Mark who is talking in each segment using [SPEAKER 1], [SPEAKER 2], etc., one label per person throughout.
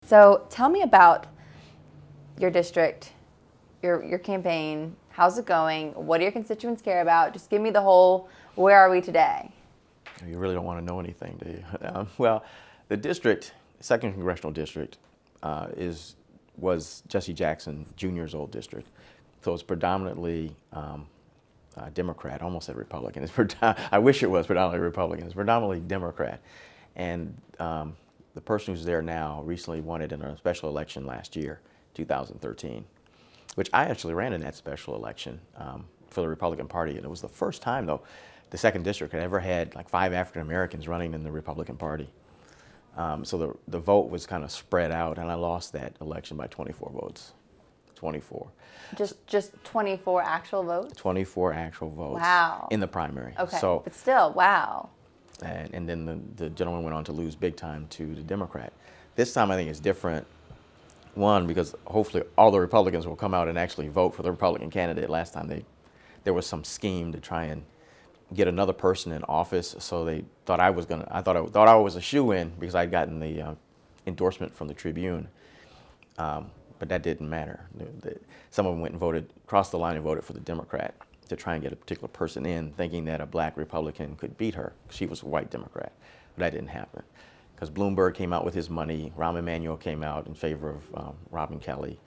[SPEAKER 1] So tell me about your district, your campaign. How's it going? What do your constituents care about? Just give me the whole, where are we today?
[SPEAKER 2] You really don't want to know anything, do you? Well, the district, 2nd Congressional District, was Jesse Jackson Jr.'s old district. So it's predominantly Democrat, almost said Republican. I wish it was predominantly Republican. It's predominantly Democrat. And the person who's there now recently won it in a special election last year, 2013, which I actually ran in that special election for the Republican Party. And it was the first time, though, the 2nd District had ever had like 5 African Americans running in the Republican Party. So the vote was kind of spread out, and I lost that election by 24 votes. 24.
[SPEAKER 1] Just 24 actual votes?
[SPEAKER 2] 24 actual votes.
[SPEAKER 1] Wow.
[SPEAKER 2] In the primary.
[SPEAKER 1] Okay,
[SPEAKER 2] so,
[SPEAKER 1] but still, wow.
[SPEAKER 2] And then the gentleman went on to lose big time to the Democrat. This time I think it's different. One, because hopefully all the Republicans will come out and actually vote for the Republican candidate. Last time there was some scheme to try and get another person in office, so they thought I thought I was a shoo-in because I'd gotten the endorsement from the Tribune. But that didn't matter. Some of them went and voted, crossed the line and voted for the Democrat to try and get a particular person in, thinking that a black Republican could beat her. She was a white Democrat. But that didn't happen. Because Bloomberg came out with his money, Rahm Emanuel came out in favor of Robin Kelly,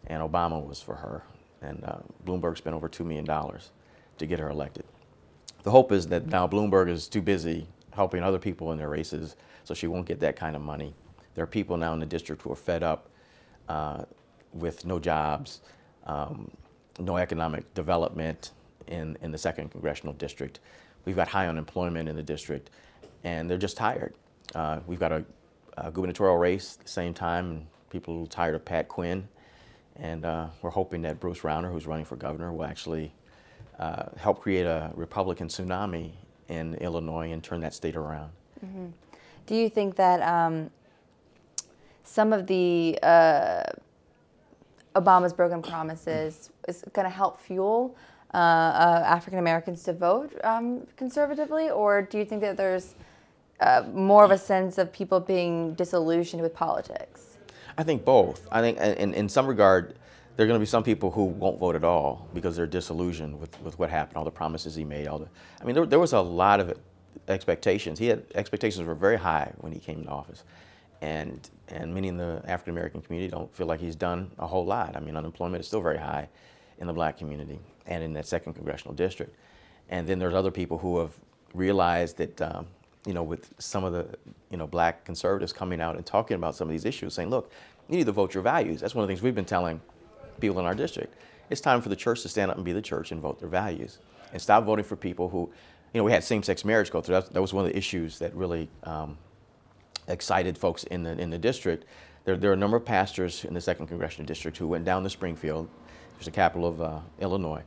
[SPEAKER 2] and Obama was for her. And Bloomberg spent over $2 million to get her elected. The hope is that now Bloomberg is too busy helping other people in their races, so she won't get that kind of money. There are people now in the district who are fed up with no jobs, no economic development in the 2nd Congressional District. We've got high unemployment in the district, and they're just tired. We've got a gubernatorial race at the same time, and people are tired of Pat Quinn, and we're hoping that Bruce Rauner, who's running for governor, will actually help create a Republican tsunami in Illinois and turn that state around.
[SPEAKER 1] Mm-hmm. Do you think that some of the Obama's broken promises is going to help fuel African Americans to vote conservatively, or do you think that there's more of a sense of people being disillusioned with politics?
[SPEAKER 2] I think both. I think in some regard, there are going to be some people who won't vote at all because they're disillusioned with what happened, all the promises he made. I mean, there was a lot of expectations. Expectations were very high when he came into office. And many in the African American community don't feel like he's done a whole lot. I mean, unemployment is still very high in the black community and in that 2nd Congressional District. And then there's other people who have realized that, with some of the, black conservatives coming out and talking about some of these issues, saying, look, you need to vote your values. That's one of the things we've been telling people in our district. It's time for the church to stand up and be the church and vote their values. And stop voting for people who, we had same-sex marriage go through. That was one of the issues that really excited folks in the district. There are a number of pastors in the 2nd Congressional District who went down to Springfield, which is the capital of Illinois,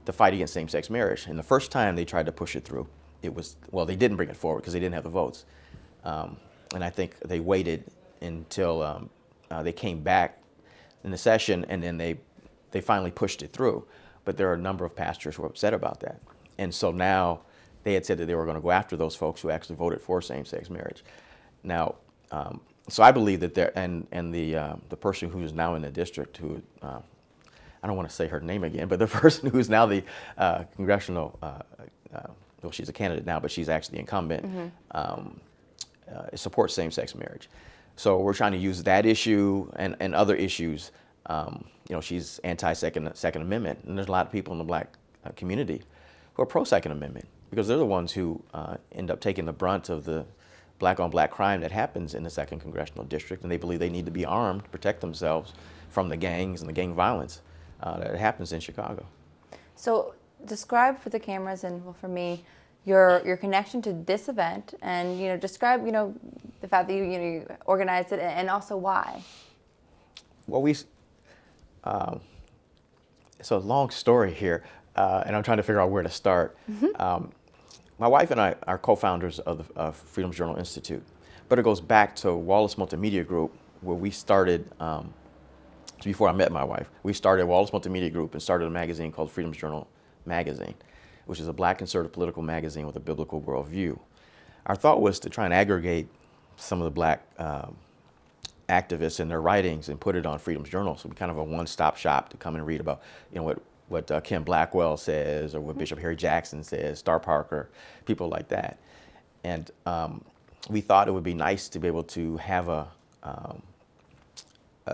[SPEAKER 2] to fight against same-sex marriage. And the first time they tried to push it through, they didn't bring it forward because they didn't have the votes. And I think they waited until they came back in the session, and then they finally pushed it through. But there are a number of pastors who are upset about that. And so now they had said that they were going to go after those folks who actually voted for same-sex marriage. Now, so I believe that the person who is now in the district, who I don't want to say her name again, but the person who is now the congressional, well, she's a candidate now, but she's actually the incumbent, supports same-sex marriage. So we're trying to use that issue and other issues. She's anti-Second Amendment, and there's a lot of people in the black community who are pro-Second Amendment because they're the ones who end up taking the brunt of the black-on-black crime that happens in the 2nd Congressional District, and they believe they need to be armed to protect themselves from the gangs and the gang violence that happens in Chicago.
[SPEAKER 1] So describe for the cameras and for me your connection to this event, and describe the fact that you organized it and also why.
[SPEAKER 2] Well, it's a long story here, and I'm trying to figure out where to start. Mm-hmm. My wife and I are co-founders of the Freedom's Journal Institute, but it goes back to Wallace Multimedia Group, where we started, before I met my wife, we started Wallace Multimedia Group and started a magazine called Freedom's Journal Magazine, which is a black conservative political magazine with a biblical worldview. Our thought was to try and aggregate some of the black activists and their writings and put it on Freedom's Journal. So we kind of a one-stop shop to come and read about, what Ken Blackwell says, or what Bishop Harry Jackson says, Star Parker, people like that. And we thought it would be nice to be able to have a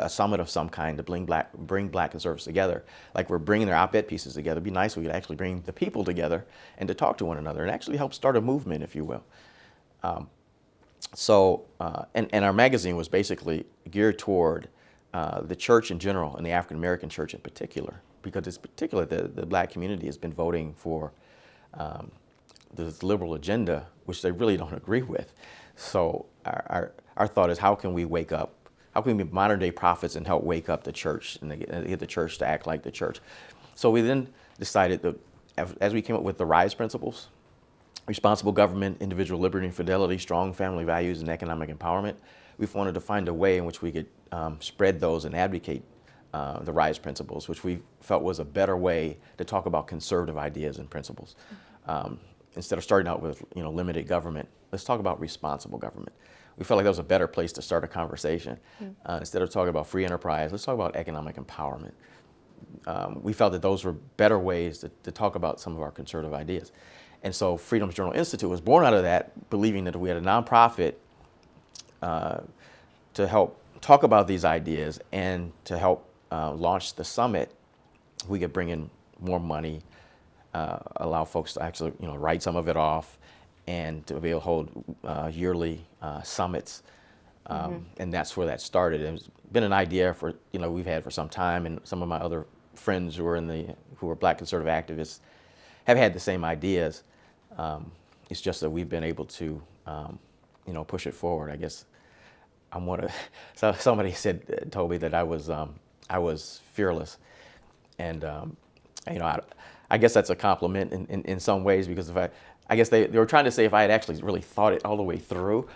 [SPEAKER 2] summit of some kind to bring black conservatives together. Like we're bringing their op-ed pieces together. It'd be nice if we could actually bring the people together and to talk to one another and actually help start a movement, if you will. And our magazine was basically geared toward the church in general and the African American church in particular, because it's particularly the black community has been voting for this liberal agenda, which they really don't agree with. So our thought is, how can we wake up? How can we be modern day prophets and help wake up the church and get the church to act like the church? So we then decided that as we came up with the RISE principles, responsible government, individual liberty and fidelity, strong family values, and economic empowerment, we wanted to find a way in which we could spread those and advocate the RISE principles, which we felt was a better way to talk about conservative ideas and principles. Instead of starting out with limited government, let's talk about responsible government. We felt like that was a better place to start a conversation. Instead of talking about free enterprise, let's talk about economic empowerment. We felt that those were better ways to talk about some of our conservative ideas. And so Freedom's Journal Institute was born out of that, believing that we had a nonprofit to help talk about these ideas and to help launch the summit. We could bring in more money, allow folks to actually write some of it off, and to be able to hold yearly summits. And that's where that started. It's been an idea we've had for some time, and some of my other friends who are black conservative activists have had the same ideas. It's just that we've been able to push it forward. I guess so somebody told me that I was fearless, and I guess that's a compliment in some ways, because I guess they were trying to say if I had actually really thought it all the way through.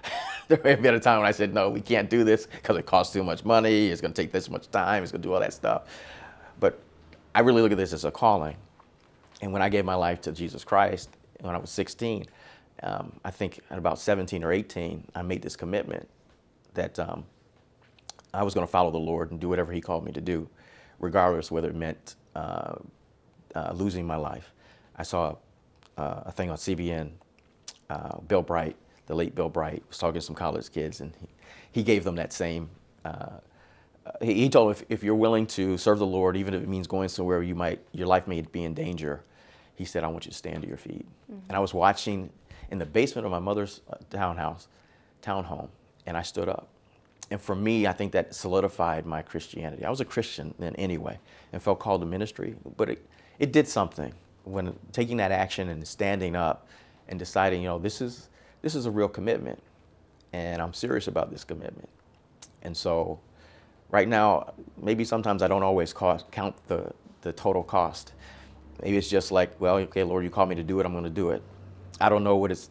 [SPEAKER 2] There may have been a time when I said, no, we can't do this because it costs too much money, it's going to take this much time, it's going to do all that stuff. But I really look at this as a calling. And when I gave my life to Jesus Christ when I was 16, I think at about 17 or 18, I made this commitment that I was going to follow the Lord and do whatever He called me to do, regardless whether it meant losing my life. I saw a thing on CBN, Bill Bright, the late Bill Bright, was talking to some college kids, and he gave them that same, he told them, if you're willing to serve the Lord, even if it means going somewhere your life may be in danger, he said, I want you to stand to your feet. And I was watching in the basement of my mother's townhome, and I stood up. And for me, I think that solidified my Christianity. I was a Christian then anyway, and felt called to ministry, but it did something when taking that action and standing up and deciding, this is a real commitment, and I'm serious about this commitment. And so right now, maybe sometimes I don't always count the total cost. Maybe it's just like, well, okay, Lord, you called me to do it, I'm going to do it. I don't know what it's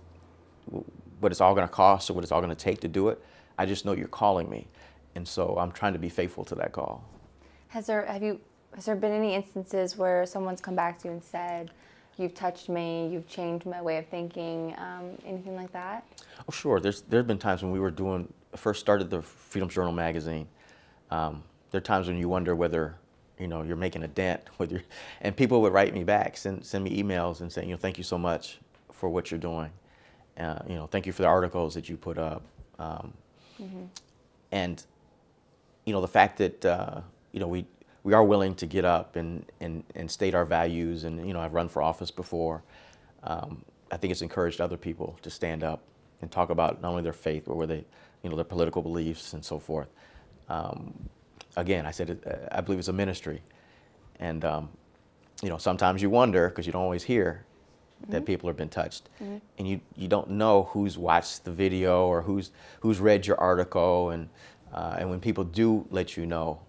[SPEAKER 2] all going to cost or what it's all going to take to do it. I just know you're calling me, and so I'm trying to be faithful to that call. Has there
[SPEAKER 1] been any instances where someone's come back to you and said, you've touched me, you've changed my way of thinking, anything like that? Oh,
[SPEAKER 2] sure. There's been times when we first started the Freedom's Journal magazine. There are times when you wonder whether you're making a dent, and people would write me back, send me emails and saying, thank you so much for what you're doing. Thank you for the articles that you put up. And the fact that we are willing to get up and state our values, and I've run for office before. I think it's encouraged other people to stand up and talk about not only their faith, but where their political beliefs and so forth. Again, I said I believe it's a ministry, and sometimes you wonder, because you don't always hear that people have been touched, and you don't know who's watched the video or who's read your article, and when people do let you know,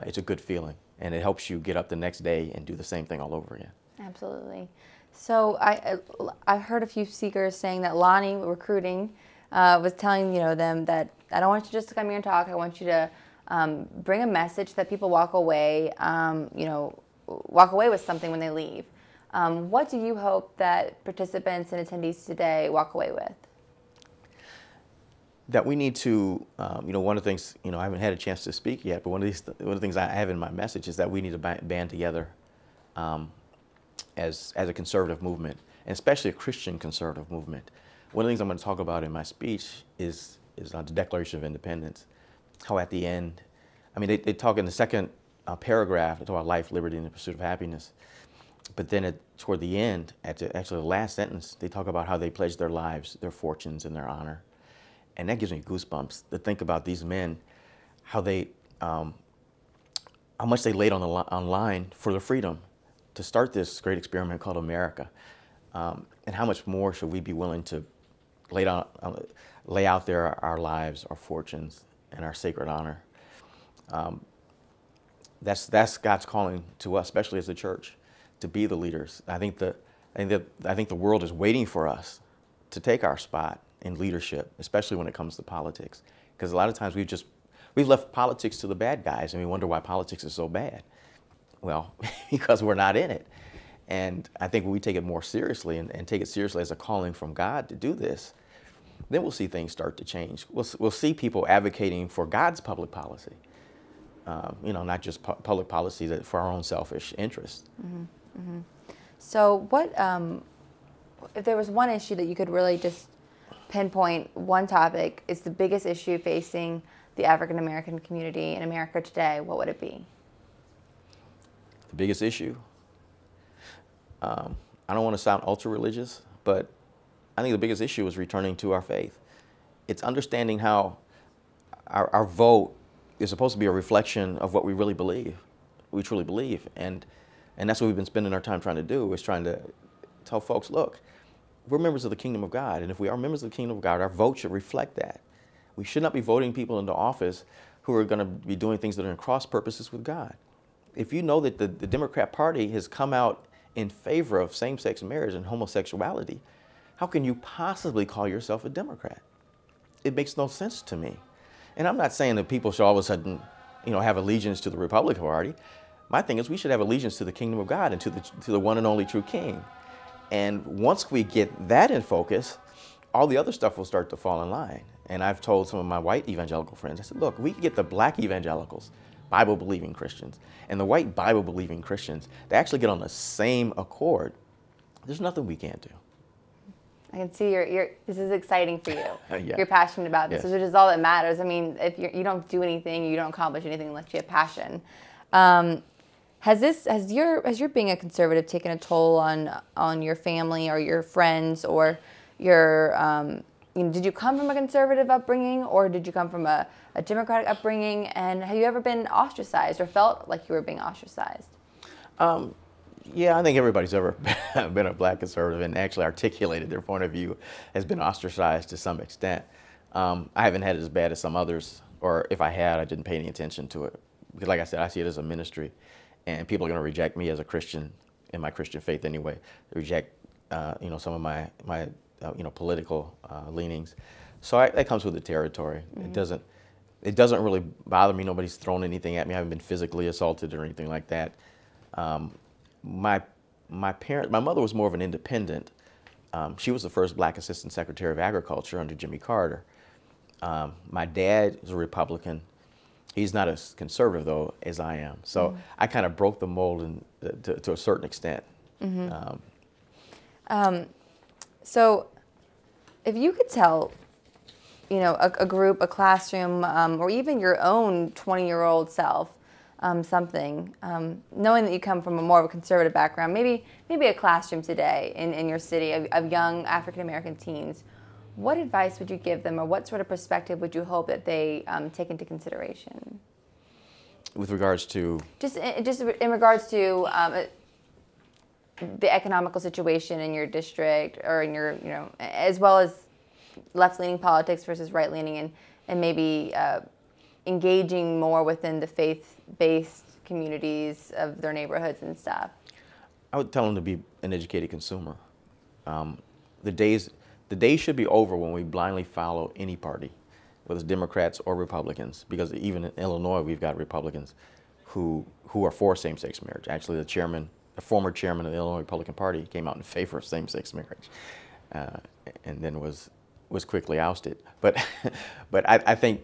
[SPEAKER 2] it's a good feeling, and it helps you get up the next day and do the same thing all over again.
[SPEAKER 1] Absolutely. So I heard a few speakers saying that Lonnie Recruiting was telling them that I don't want you just to come here and talk. I want you to bring a message that people walk away with something when they leave. What do you hope that participants and attendees today walk away with?
[SPEAKER 2] that we need to, one of the things, I haven't had a chance to speak yet, but one of the things I have in my message is that we need to band together as a conservative movement, and especially a Christian conservative movement. One of the things I'm going to talk about in my speech is the Declaration of Independence. How at the end, they talk in the second paragraph, they talk about life, liberty, and the pursuit of happiness. But then toward the end, actually the last sentence, they talk about how they pledged their lives, their fortunes, and their honor. And that gives me goosebumps to think about these men, how much they laid on line for their freedom to start this great experiment called America. And how much more should we be willing to lay out there our lives, our fortunes, and our sacred honor. That's God's calling to us, especially as a church, to be the leaders. I think the world is waiting for us to take our spot in leadership, especially when it comes to politics. Because a lot of times we've left politics to the bad guys, and we wonder why politics is so bad. Well, because we're not in it. And I think when we take it more seriously and take it seriously as a calling from God to do this, then we'll see things start to change. We'll see people advocating for God's public policy, not just public policy for our own selfish interests.
[SPEAKER 1] Mm-hmm. Mm-hmm. So what, if there was one issue that you could really just pinpoint, one topic is the biggest issue facing the African American community in America today, what would it be?
[SPEAKER 2] The biggest issue? I don't want to sound ultra-religious, but I think the biggest issue is returning to our faith. It's understanding how our vote is supposed to be a reflection of what we really believe, we truly believe. And that's what we've been spending our time trying to do, is trying to tell folks, look, we're members of the kingdom of God, and if we are members of the kingdom of God, our vote should reflect that. We should not be voting people into office who are going to be doing things that are in cross purposes with God. If you know that the Democrat Party has come out in favor of same-sex marriage and homosexuality, how can you possibly call yourself a Democrat? It makes no sense to me. And I'm not saying that people should all of a sudden, have allegiance to the Republican Party. My thing is we should have allegiance to the kingdom of God and to the one and only true King. And once we get that in focus, all the other stuff will start to fall in line. And I've told some of my white evangelical friends, I said, look, we can get the black evangelicals, Bible-believing Christians, and the white Bible-believing Christians, they actually get on the same accord. There's nothing we can't do.
[SPEAKER 1] I can see this is exciting for you.
[SPEAKER 2] Yeah.
[SPEAKER 1] You're passionate about this,
[SPEAKER 2] Yes.
[SPEAKER 1] which is all that matters. If you don't do anything, you don't accomplish anything unless you have passion. Has your being a conservative taken a toll on your family or your friends or your did you come from a conservative upbringing or did you come from a Democratic upbringing? And have you ever been ostracized or felt like you were being ostracized?
[SPEAKER 2] Yeah, I think everybody's ever been a black conservative and actually articulated their point of view has been ostracized to some extent. I haven't had it as bad as some others, or if I had, I didn't pay any attention to it. Because like I said, I see it as a ministry, and people are going to reject me as a Christian in my Christian faith anyway. They reject, some of my political leanings. So that comes with the territory. Mm-hmm. It doesn't really bother me. Nobody's thrown anything at me. I haven't been physically assaulted or anything like that. My mother was more of an independent. She was the first black assistant secretary of agriculture under Jimmy Carter. My dad is a Republican. He's not as conservative, though, as I am. So I kind of broke the mold to a certain extent.
[SPEAKER 1] Mm-hmm. So if you could tell, a group, a classroom, or even your own 20-year-old self, something, knowing that you come from a more of a conservative background, maybe a classroom today in your city of young African-American teens, what advice would you give them, or what sort of perspective would you hope that they take into consideration?
[SPEAKER 2] With regards to?
[SPEAKER 1] Just in regards to the economical situation in your district, or in your, as well as left-leaning politics versus right-leaning, and maybe engaging more within the faith-based communities of their neighborhoods and stuff.
[SPEAKER 2] I would tell them to be an educated consumer. The days should be over when we blindly follow any party, whether it's Democrats or Republicans, because even in Illinois we've got Republicans who are for same-sex marriage. Actually, the former chairman of the Illinois Republican Party came out in favor of same-sex marriage, and then was was quickly ousted. But but I think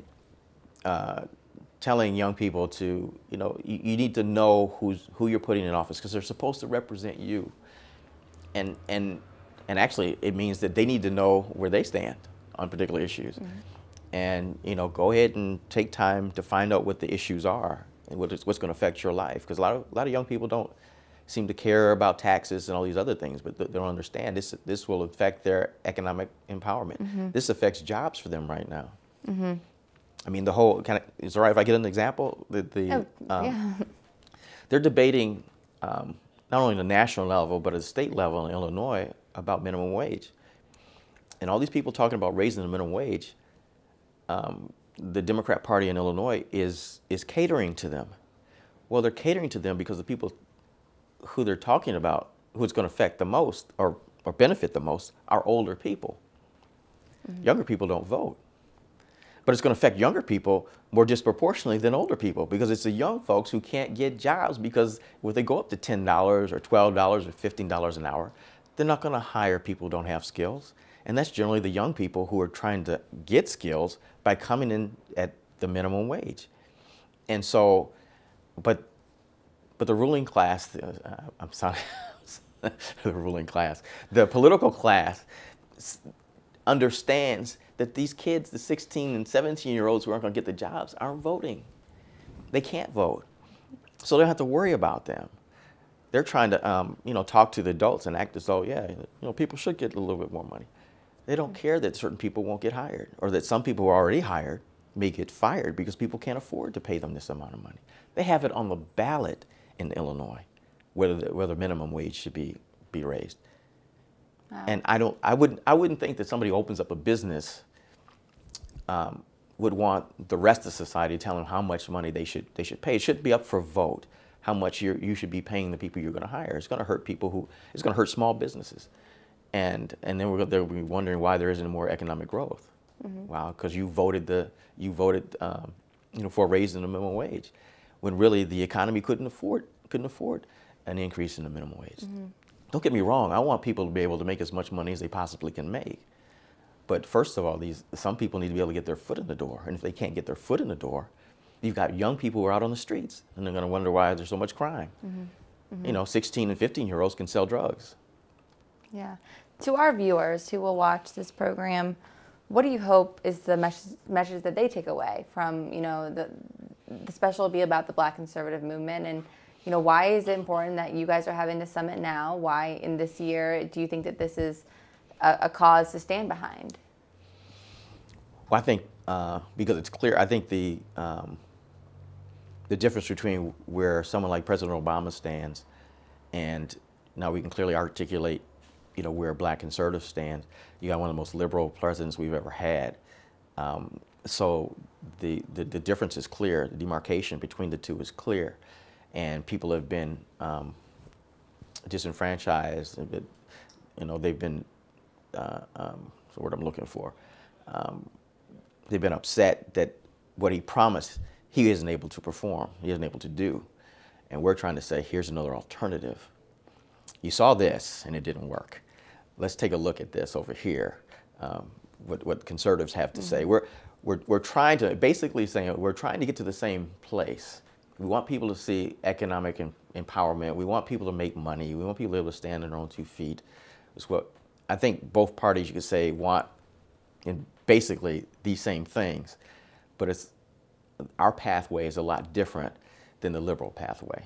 [SPEAKER 2] telling young people to, you need to know who you're putting in office, because they're supposed to represent you. And actually, it means that they need to know where they stand on particular issues. Mm-hmm. And go ahead and take time to find out what the issues are and what's going to affect your life. Because a lot of young people don't seem to care about taxes and all these other things, but they don't understand this will affect their economic empowerment. Mm-hmm. This affects jobs for them right now. Mm-hmm. I mean, the whole is it all right if I get an example?
[SPEAKER 1] Yeah.
[SPEAKER 2] They're debating not only the national level but at the state level in Illinois about minimum wage, and all these people talking about raising the minimum wage. The Democrat Party in Illinois is catering to them. Well, they're catering to them because the people who they're talking about, who it's going to affect the most or benefit the most, are older people. Mm-hmm. Younger people don't vote. But it's going to affect younger people more disproportionately than older people, because it's the young folks who can't get jobs, because if they go up to $10 or $12 or $15 an hour, they're not going to hire people who don't have skills. And that's generally the young people who are trying to get skills by coming in at the minimum wage. And so, but the ruling class, I'm sorry, the ruling class, the political class understands that these kids, the 16 and 17-year-olds who aren't going to get the jobs, aren't voting. They can't vote. So they don't have to worry about them. They're trying to, talk to the adults and act as though, people should get a little bit more money. They don't care that certain people won't get hired, or that some people who are already hired may get fired because people can't afford to pay them this amount of money. They have it on the ballot in Illinois whether minimum wage should be raised. Wow. And I wouldn't think that somebody who opens up a business would want the rest of society to tell them how much money they should pay. It should be up for vote how much you should be paying the people you're going to hire. It's going to hurt it's going to hurt small businesses. And then they'll be wondering why there isn't more economic growth. Mm-hmm. Wow, because you voted for a raise in the minimum wage, when really the economy couldn't afford an increase in the minimum wage. Mm-hmm. Don't get me wrong, I want people to be able to make as much money as they possibly can make. But first of all, some people need to be able to get their foot in the door, and if they can't get their foot in the door, you've got young people who are out on the streets, and they're going to wonder why there's so much crime. Mm-hmm. Mm-hmm. 16 and 15-year-olds can sell drugs. Yeah.
[SPEAKER 1] To our viewers who will watch this program, what do you hope is the message that they take away from, the special be about the Black conservative movement? And, why is it important that you guys are having this summit now? Why in this year do you think that this is a cause to stand behind?
[SPEAKER 2] Well, I think because it's clear, I think the difference between where someone like President Obama stands, and now we can clearly articulate where Black conservatives stand. You got one of the most liberal presidents we've ever had. So the difference is clear. The demarcation between the two is clear. And people have been disenfranchised. They've been, what's the word I'm looking for? They've been upset that what he promised, he isn't able to perform. He isn't able to do. And we're trying to say, here's another alternative. You saw this and it didn't work. Let's take a look at this over here. What conservatives have to say. We're trying to basically saying we're trying to get to the same place. We want people to see economic empowerment. We want people to make money. We want people to be able to stand on their own 2 feet. It's what I think both parties, you could say, want in basically these same things. But our pathway is a lot different than the liberal pathway.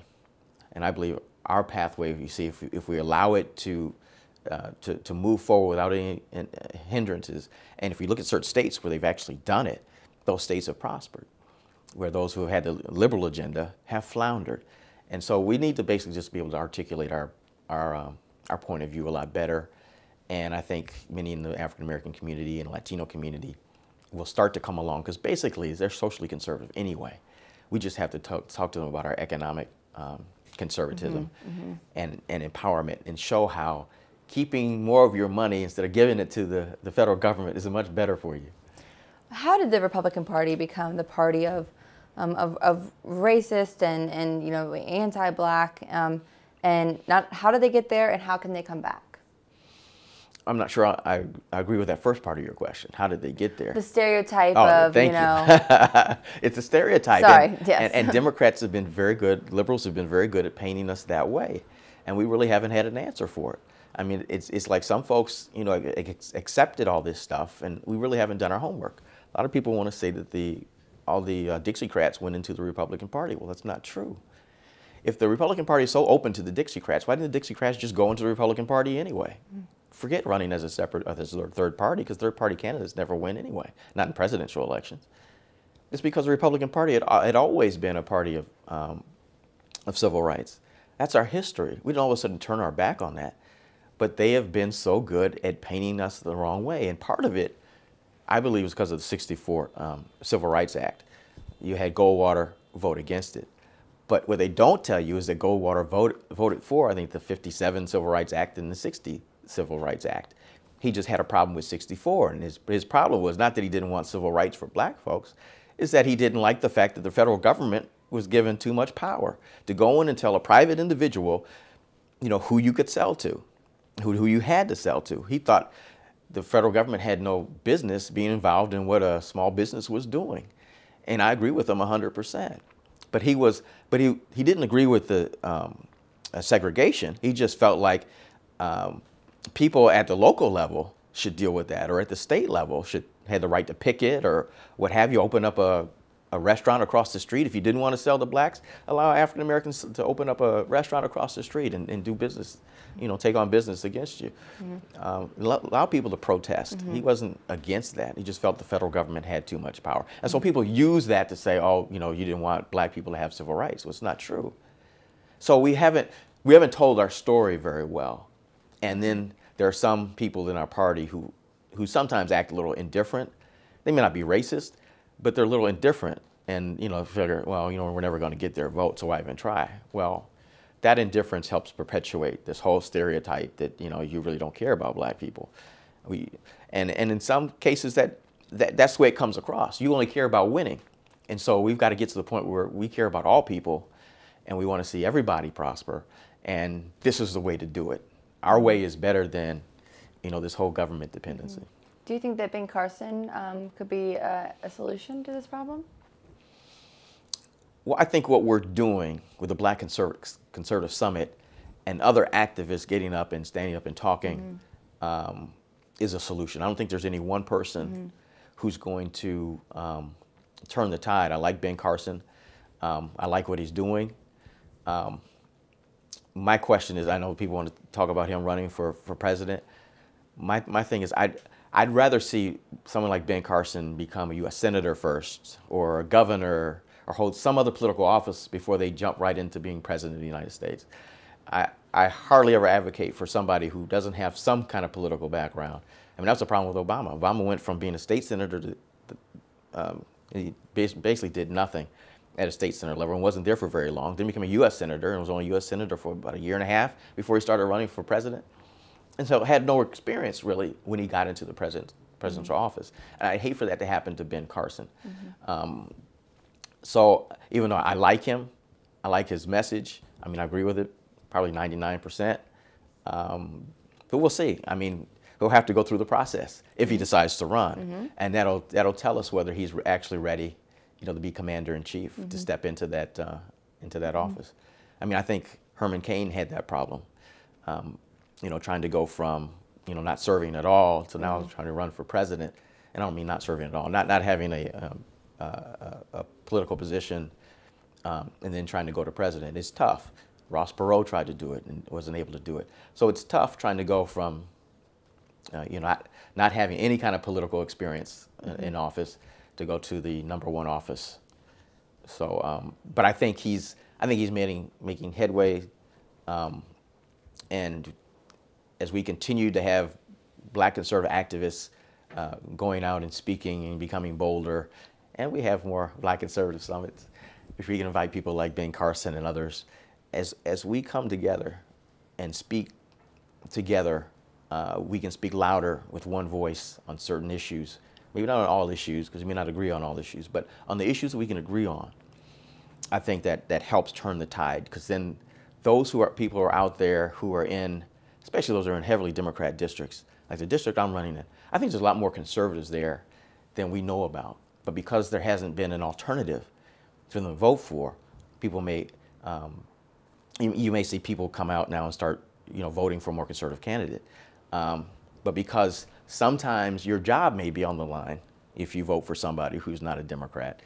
[SPEAKER 2] And I believe our pathway, you see, if we allow it to move forward without any hindrances, and if we look at certain states where they've actually done it, those states have prospered, where those who have had the liberal agenda have floundered. And so we need to basically just be able to articulate our point of view a lot better. And I think many in the African American community and Latino community will start to come along, because basically they're socially conservative anyway. We just have to talk to them about our economic conservatism and empowerment, and show how keeping more of your money instead of giving it to the federal government is much better for you.
[SPEAKER 1] How did the Republican Party become the party of racist and anti-Black, and how did they get there, and how can they come back?
[SPEAKER 2] I'm not sure I agree with that first part of your question. How did they get there?
[SPEAKER 1] The stereotype
[SPEAKER 2] Oh,
[SPEAKER 1] of,
[SPEAKER 2] thank
[SPEAKER 1] you know.
[SPEAKER 2] It's a stereotype.
[SPEAKER 1] Sorry, yes.
[SPEAKER 2] And Democrats have been very good, liberals have been very good at painting us that way. And we really haven't had an answer for it. I mean, it's like some folks, you know, accepted all this stuff, and we really haven't done our homework. A lot of people want to say that all the Dixiecrats went into the Republican Party. Well, that's not true. If the Republican Party is so open to the Dixiecrats, why didn't the Dixiecrats just go into the Republican Party anyway? Forget running as a separate, as a third party, because third party candidates never win anyway, not in presidential elections. It's because the Republican Party had always been a party of civil rights. That's our history. We don't all of a sudden turn our back on that. But they have been so good at painting us the wrong way. And part of it, I believe, is because of the '64 Civil Rights Act. You had Goldwater vote against it. But what they don't tell you is that Goldwater voted for, I think, the '57 Civil Rights Act and the '60 Civil Rights Act. He just had a problem with '64. And his problem was not that he didn't want civil rights for black folks, is that he didn't like the fact that the federal government was given too much power to go in and tell a private individual, you know, who you could sell to, who you had to sell to. He thought the federal government had no business being involved in what a small business was doing. And I agree with him 100%. But he didn't agree with the segregation. He just felt like people at the local level should deal with that, or at the state level had the right to picket or what have you, open up a restaurant across the street. If you didn't want to sell to blacks, allow African Americans to open up a restaurant across the street and do business, you know, take on business against you. Allow people to protest. He wasn't against that. He just felt the federal government had too much power. And so people use that to say, oh, you know, you didn't want black people to have civil rights. Well, it's not true. So we haven't told our story very well. And then there are some people in our party who sometimes act a little indifferent. They may not be racist, but they're a little indifferent and, you know, figure, well, you know, we're never going to get their vote, so why even try? Well, that indifference helps perpetuate this whole stereotype that, you know, you really don't care about black people. And in some cases that's the way it comes across. You only care about winning. And so we've got to get to the point where we care about all people and we want to see everybody prosper. And this is the way to do it. Our way is better than, you know, this whole government dependency.
[SPEAKER 1] Do you think that Ben Carson could be a solution to this problem?
[SPEAKER 2] Well, I think what we're doing with the Black Conservative Summit and other activists getting up and standing up and talking is a solution. I don't think there's any one person who's going to turn the tide. I like Ben Carson. I like what he's doing. My question is, I know people want to talk about him running for president. My thing is, I'd rather see someone like Ben Carson become a U.S. Senator first, or a governor, or hold some other political office before they jump right into being president of the United States. I hardly ever advocate for somebody who doesn't have some kind of political background. I mean, that's the problem with Obama. Obama went from being a state senator to, he basically did nothing at a state senator level and wasn't there for very long. Then became a U.S. senator and was only a U.S. senator for about a year and a half before he started running for president. And so had no experience really when he got into the presidential office. And I hate for that to happen to Ben Carson. So even though I like him, I like his message, I mean, I agree with it, probably 99%. But we'll see. I mean, he'll have to go through the process if he decides to run. And that'll tell us whether he's actually ready, you know, to be commander-in-chief, to step into that office. I mean, I think Herman Cain had that problem. You know, trying to go from, you know, not serving at all to now trying to run for president. And I don't mean not serving at all, not having a political position and then trying to go to president. It's tough. Ross Perot tried to do it and wasn't able to do it. So it's tough trying to go from, you know, not having any kind of political experience in office to go to the #1 office. So, but I think he's making headway, and as we continue to have Black conservative activists going out and speaking and becoming bolder, and we have more Black conservative summits, if we can invite people like Ben Carson and others, as we come together and speak together, we can speak louder with one voice on certain issues. Maybe not on all issues, because we may not agree on all issues, but on the issues that we can agree on, I think that helps turn the tide, because then those people who are out there who are in, especially those who are in heavily Democrat districts, like the district I'm running in, I think there's a lot more conservatives there than we know about. But because there hasn't been an alternative for them to vote for, people may, you may see people come out now and start, voting for a more conservative candidate. But because sometimes your job may be on the line if you vote for somebody who's not a Democrat,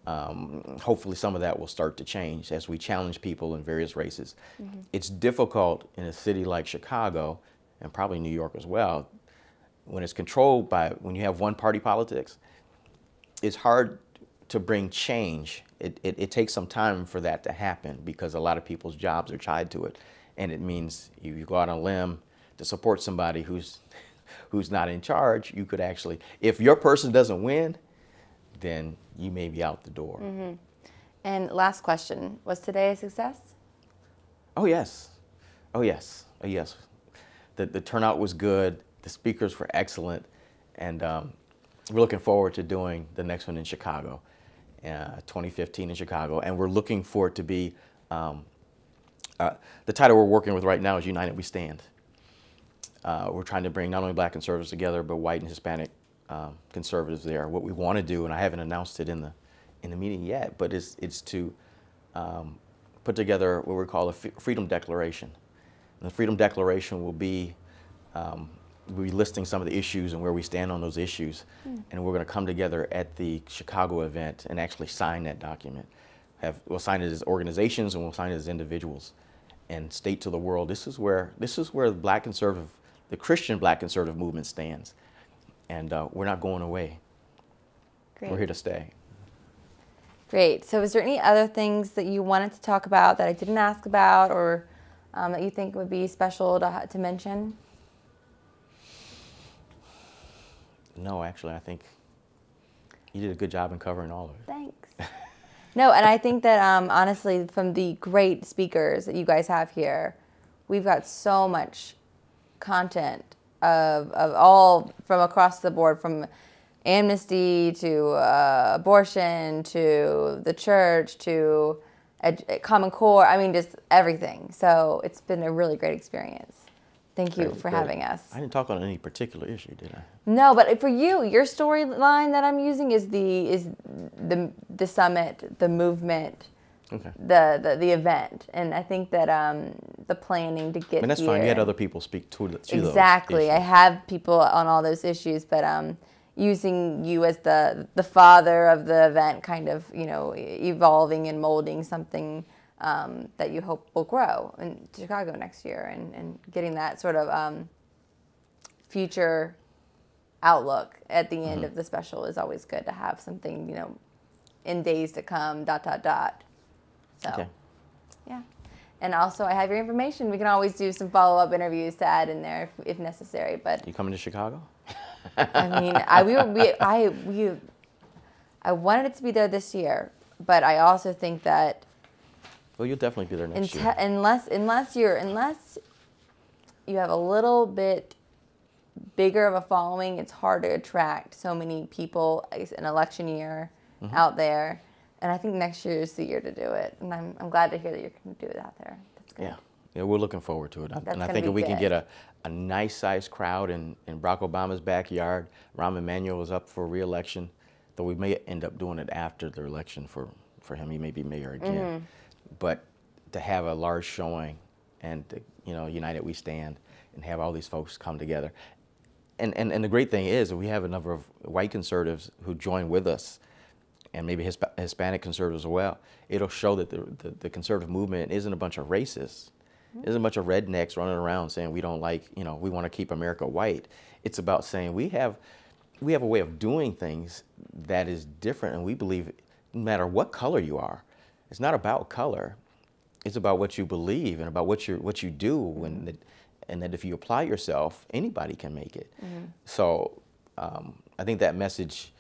[SPEAKER 2] hopefully some of that will start to change as we challenge people in various races. Mm-hmm. It's difficult in a city like Chicago, and probably New York as well, when it's controlled by, when you have one-party politics, it's hard to bring change. It takes some time for that to happen because a lot of people's jobs are tied to it. And it means you go out on a limb to support somebody who's not in charge. You could actually, if your person doesn't win, then you may be out the door.
[SPEAKER 1] Mm-hmm. And last question, was today a success?
[SPEAKER 2] Oh, yes. Oh, yes. Oh, yes. The turnout was good. The speakers were excellent. And we're looking forward to doing the next one in Chicago, 2015 in Chicago. And we're looking for it to be, the title we're working with right now is United We Stand. We're trying to bring not only black conservatives together, but white and Hispanic conservatives there. What we want to do, and I haven't announced it in the meeting yet, but it's to put together what we call a Freedom Declaration. And the Freedom Declaration will be we'll be listing some of the issues and where we stand on those issues. And we're going to come together at the Chicago event and actually sign that document. We'll sign it as organizations and we'll sign it as individuals and state to the world, this is where the black conservative, the Christian black conservative movement stands. And we're not going away.
[SPEAKER 1] Great.
[SPEAKER 2] We're here to stay.
[SPEAKER 1] Great. So is there any other things that you wanted to talk about that I didn't ask about or that you think would be special to mention?
[SPEAKER 2] No, actually, I think you did a good job in covering all of it.
[SPEAKER 1] Thanks. No, and I think that honestly, from the great speakers that you guys have here, we've got so much content of all from across the board, from amnesty to abortion to the church to Common Core. I mean, just everything. So it's been a really great experience. Thank you for having us.
[SPEAKER 2] I didn't talk on any particular issue, did I?
[SPEAKER 1] No, but for you, your storyline that I'm using is the summit, the movement,
[SPEAKER 2] okay,
[SPEAKER 1] the event, and I think that the planning to get.
[SPEAKER 2] And that's
[SPEAKER 1] here,
[SPEAKER 2] fine. You had other people speak to those
[SPEAKER 1] exactly.
[SPEAKER 2] issues.
[SPEAKER 1] I have people on all those issues, but using you as the father of the event, kind of evolving and molding something. That you hope will grow in Chicago next year and getting that sort of future outlook at the end of the special is always good to have something, in days to come, ... So,
[SPEAKER 2] okay.
[SPEAKER 1] Yeah. And also I have your information. We can always do some follow-up interviews to add in there if necessary, but.
[SPEAKER 2] You coming to Chicago?
[SPEAKER 1] I mean, I wanted it to be there this year, but I also think that
[SPEAKER 2] well, you'll definitely be there next year.
[SPEAKER 1] Unless you have a little bit bigger of a following, it's hard to attract so many people an election year out there. And I think next year is the year to do it. And I'm glad to hear that you're going to do it out there. That's good.
[SPEAKER 2] Yeah, we're looking forward to it. And I think if we can get a nice sized crowd in Barack Obama's backyard, Rahm Emanuel is up for re-election, though we may end up doing it after the election for him. He may be mayor again. But to have a large showing and United We Stand and have all these folks come together. And the great thing is that we have a number of white conservatives who join with us and maybe Hispanic conservatives as well. It'll show that the conservative movement isn't a bunch of racists. It isn't a bunch of rednecks running around saying we don't like, we want to keep America white. It's about saying we have a way of doing things that is different, and we believe no matter what color you are, it's not about color. It's about what you believe and about what you do, and that if you apply yourself, anybody can make it. So I think that message,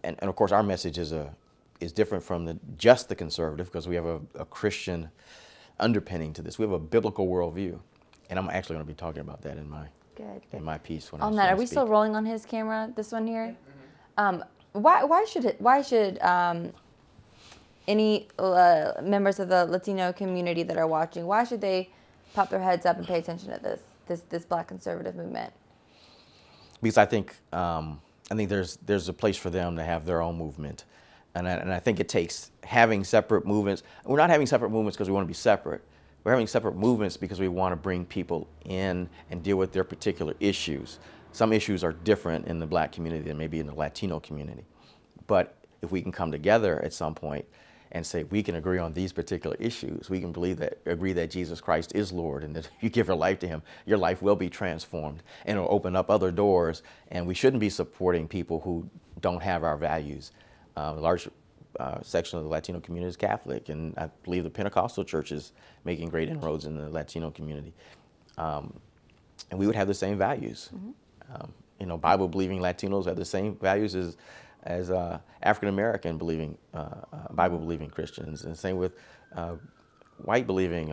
[SPEAKER 2] and of course our message is different from just the conservative, because we have a Christian underpinning to this. We have a biblical worldview, and I'm actually going to be talking about that in my piece. When
[SPEAKER 1] on that, are we still rolling on his camera? This one here. Why should any members of the Latino community that are watching, why should they pop their heads up and pay attention to this black conservative movement?
[SPEAKER 2] because I think there's a place for them to have their own movement, and I think it takes having separate movements. We're not having separate movements because we want to be separate. We're having separate movements because we want to bring people in and deal with their particular issues. Some issues are different in the Black community than maybe in the Latino community, but if we can come together at some point and say we can agree on these particular issues, we can agree that Jesus Christ is Lord, and that if you give your life to Him, your life will be transformed, and it'll open up other doors. And we shouldn't be supporting people who don't have our values. A large section of the Latino community is Catholic, and I believe the Pentecostal church is making great inroads in the Latino community. And we would have the same values. Bible-believing Latinos have the same values as African-American believing, Bible-believing Christians, and same with white-believing,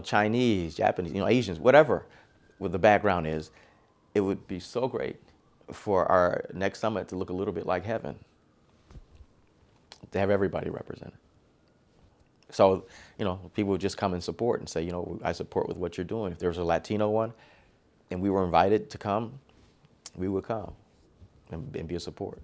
[SPEAKER 2] Chinese, Japanese, Asians, whatever the background is. It would be so great for our next summit to look a little bit like heaven, to have everybody represented. So, people would just come and support and say, I support with what you're doing. If there was a Latino one and we were invited to come, we would come and be a support.